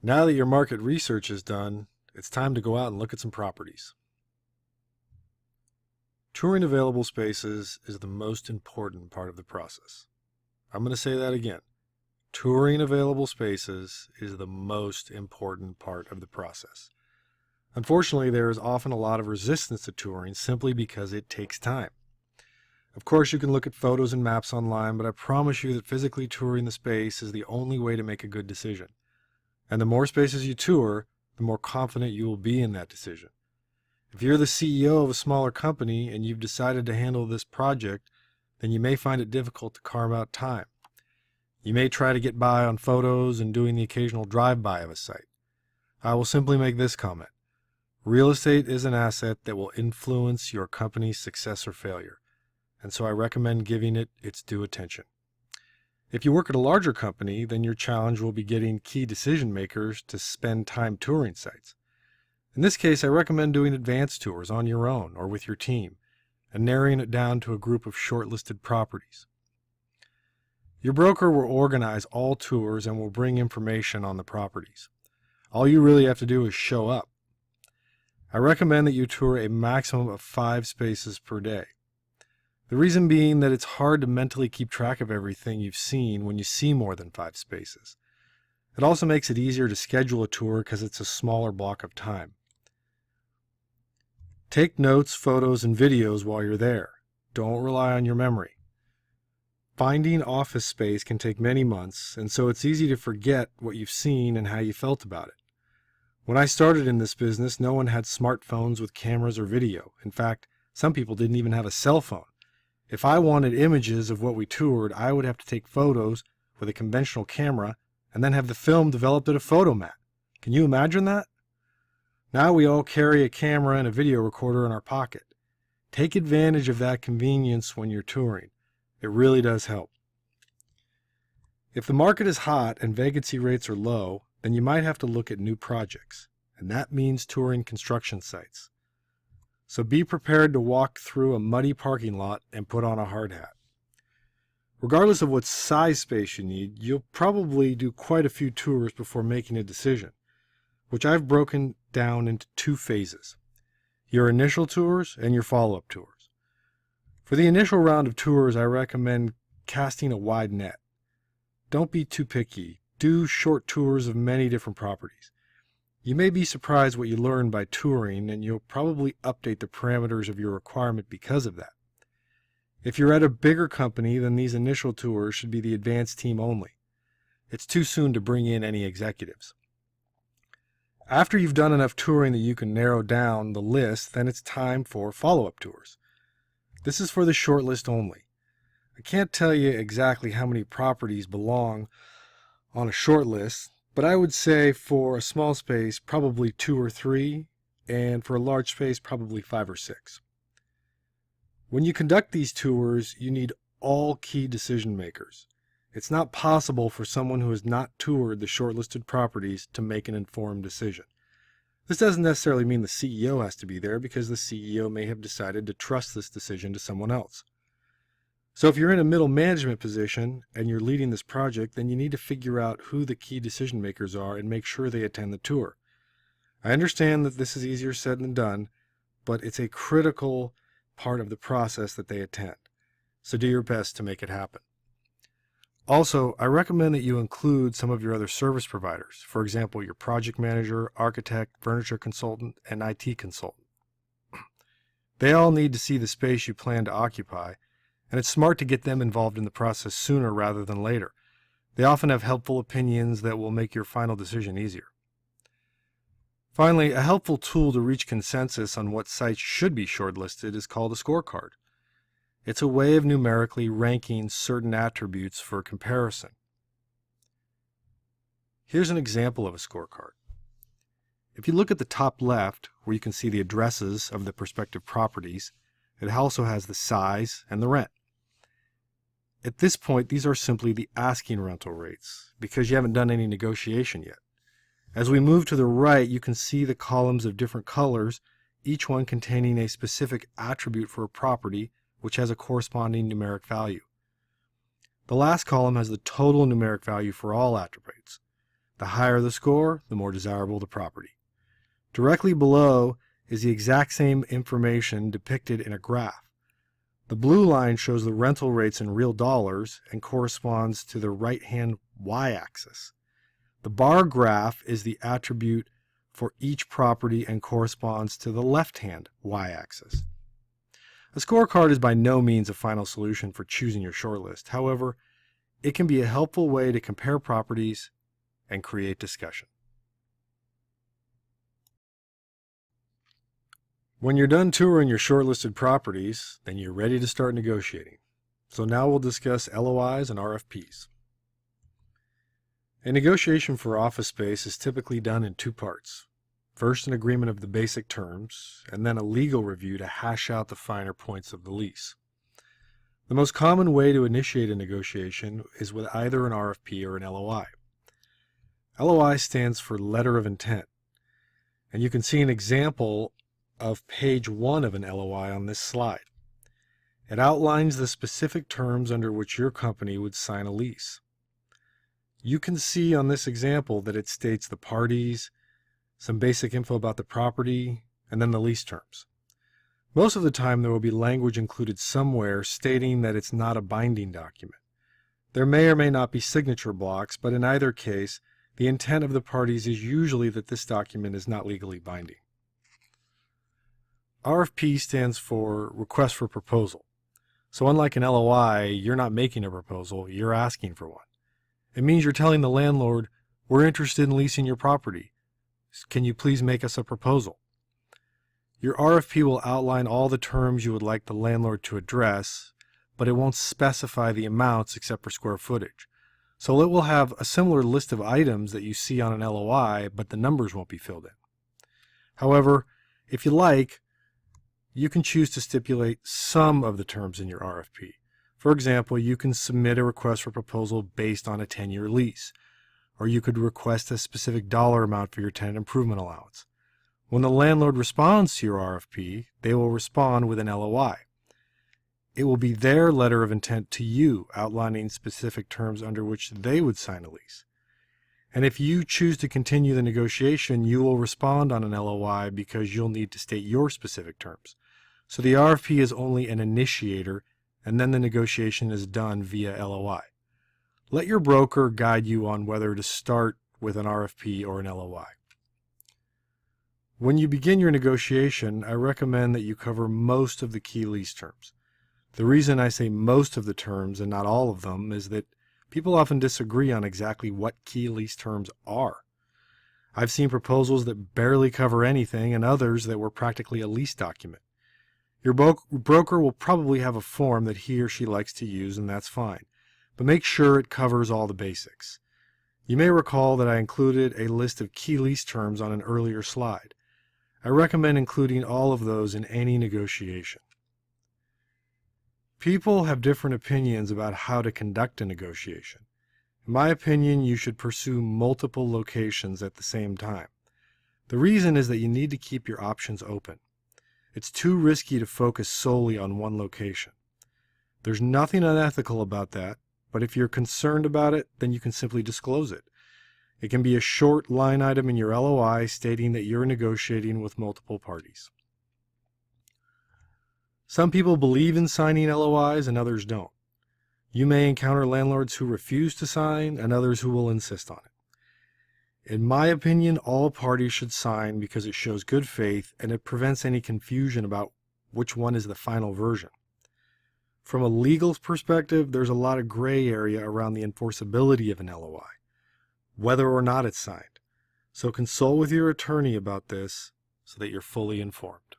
Now that your market research is done, it's time to go out and look at some properties. Touring available spaces is the most important part of the process. I'm going to say that again. Touring available spaces is the most important part of the process. Unfortunately, there is often a lot of resistance to touring simply because it takes time. Of course, you can look at photos and maps online, but I promise you that physically touring the space is the only way to make a good decision. And the more spaces you tour, the more confident you will be in that decision. If you're the CEO of a smaller company and you've decided to handle this project, then you may find it difficult to carve out time. You may try to get by on photos and doing the occasional drive-by of a site. I will simply make this comment. Real estate is an asset that will influence your company's success or failure, and so I recommend giving it its due attention. If you work at a larger company, then your challenge will be getting key decision makers to spend time touring sites. In this case, I recommend doing advanced tours on your own or with your team, and narrowing it down to a group of shortlisted properties. Your broker will organize all tours and will bring information on the properties. All you really have to do is show up. I recommend that you tour a maximum of 5 spaces per day. The reason being that it's hard to mentally keep track of everything you've seen when you see more than 5 spaces. It also makes it easier to schedule a tour because it's a smaller block of time. Take notes, photos, and videos while you're there. Don't rely on your memory. Finding office space can take many months, and so it's easy to forget what you've seen and how you felt about it. When I started in this business, no one had smartphones with cameras or video. In fact, some people didn't even have a cell phone. If I wanted images of what we toured, I would have to take photos with a conventional camera and then have the film developed at a photomat. Can you imagine that? Now we all carry a camera and a video recorder in our pocket. Take advantage of that convenience when you're touring. It really does help. If the market is hot and vacancy rates are low, then you might have to look at new projects, and that means touring construction sites. So be prepared to walk through a muddy parking lot and put on a hard hat. Regardless of what size space you need, you'll probably do quite a few tours before making a decision, which I've broken down into 2 phases: your initial tours and your follow-up tours. For the initial round of tours, I recommend casting a wide net. Don't be too picky. Do short tours of many different properties. You may be surprised what you learn by touring, and you'll probably update the parameters of your requirement because of that. If you're at a bigger company, then these initial tours should be the advanced team only. It's too soon to bring in any executives. After you've done enough touring that you can narrow down the list, then it's time for follow-up tours. This is for the short list only. I can't tell you exactly how many properties belong on a short list, but I would say for a small space, probably 2 or 3, and for a large space, probably 5 or 6. When you conduct these tours, you need all key decision makers. It's not possible for someone who has not toured the shortlisted properties to make an informed decision. This doesn't necessarily mean the CEO has to be there, because the CEO may have decided to trust this decision to someone else. So if you're in a middle management position and you're leading this project, then you need to figure out who the key decision makers are and make sure they attend the tour. I understand that this is easier said than done, but it's a critical part of the process that they attend. So do your best to make it happen. Also, I recommend that you include some of your other service providers. For example, your project manager, architect, furniture consultant, and IT consultant. They all need to see the space you plan to occupy, and it's smart to get them involved in the process sooner rather than later. They often have helpful opinions that will make your final decision easier. Finally, a helpful tool to reach consensus on what sites should be shortlisted is called a scorecard. It's a way of numerically ranking certain attributes for comparison. Here's an example of a scorecard. If you look at the top left, where you can see the addresses of the prospective properties, it also has the size and the rent. At this point, these are simply the asking rental rates, because you haven't done any negotiation yet. As we move to the right, you can see the columns of different colors, each one containing a specific attribute for a property, which has a corresponding numeric value. The last column has the total numeric value for all attributes. The higher the score, the more desirable the property. Directly below is the exact same information depicted in a graph. The blue line shows the rental rates in real dollars and corresponds to the right-hand y-axis. The bar graph is the attribute for each property and corresponds to the left-hand y-axis. A scorecard is by no means a final solution for choosing your shortlist. However, it can be a helpful way to compare properties and create discussion. When you're done touring your shortlisted properties, then you're ready to start negotiating. So now we'll discuss LOIs and RFPs. A negotiation for office space is typically done in two parts. First, an agreement of the basic terms, and then a legal review to hash out the finer points of the lease. The most common way to initiate a negotiation is with either an RFP or an LOI. LOI stands for letter of intent, and you can see an example of page 1 of an LOI on this slide. It outlines the specific terms under which your company would sign a lease. You can see on this example that it states the parties, some basic info about the property, and then the lease terms. Most of the time there will be language included somewhere stating that it's not a binding document. There may or may not be signature blocks, but in either case, the intent of the parties is usually that this document is not legally binding. RFP stands for Request for Proposal. So unlike an LOI, you're not making a proposal, you're asking for one. It means you're telling the landlord, we're interested in leasing your property. Can you please make us a proposal? Your RFP will outline all the terms you would like the landlord to address, but it won't specify the amounts except for square footage. So it will have a similar list of items that you see on an LOI, but the numbers won't be filled in. However, if you like, you can choose to stipulate some of the terms in your RFP. For example, you can submit a request for proposal based on a 10-year lease, or you could request a specific dollar amount for your tenant improvement allowance. When the landlord responds to your RFP, they will respond with an LOI. It will be their letter of intent to you outlining specific terms under which they would sign a lease. And if you choose to continue the negotiation, you will respond on an LOI because you'll need to state your specific terms. So the RFP is only an initiator, and then the negotiation is done via LOI. Let your broker guide you on whether to start with an RFP or an LOI. When you begin your negotiation, I recommend that you cover most of the key lease terms. The reason I say most of the terms and not all of them is that people often disagree on exactly what key lease terms are. I've seen proposals that barely cover anything and others that were practically a lease document. Your broker will probably have a form that he or she likes to use, and that's fine, but make sure it covers all the basics. You may recall that I included a list of key lease terms on an earlier slide. I recommend including all of those in any negotiation. People have different opinions about how to conduct a negotiation. In my opinion, you should pursue multiple locations at the same time. The reason is that you need to keep your options open. It's too risky to focus solely on one location. There's nothing unethical about that, but if you're concerned about it, then you can simply disclose it. It can be a short line item in your LOI stating that you're negotiating with multiple parties. Some people believe in signing LOIs and others don't. You may encounter landlords who refuse to sign and others who will insist on it. In my opinion, all parties should sign because it shows good faith and it prevents any confusion about which one is the final version. From a legal perspective, there's a lot of gray area around the enforceability of an LOI, whether or not it's signed. So consult with your attorney about this so that you're fully informed.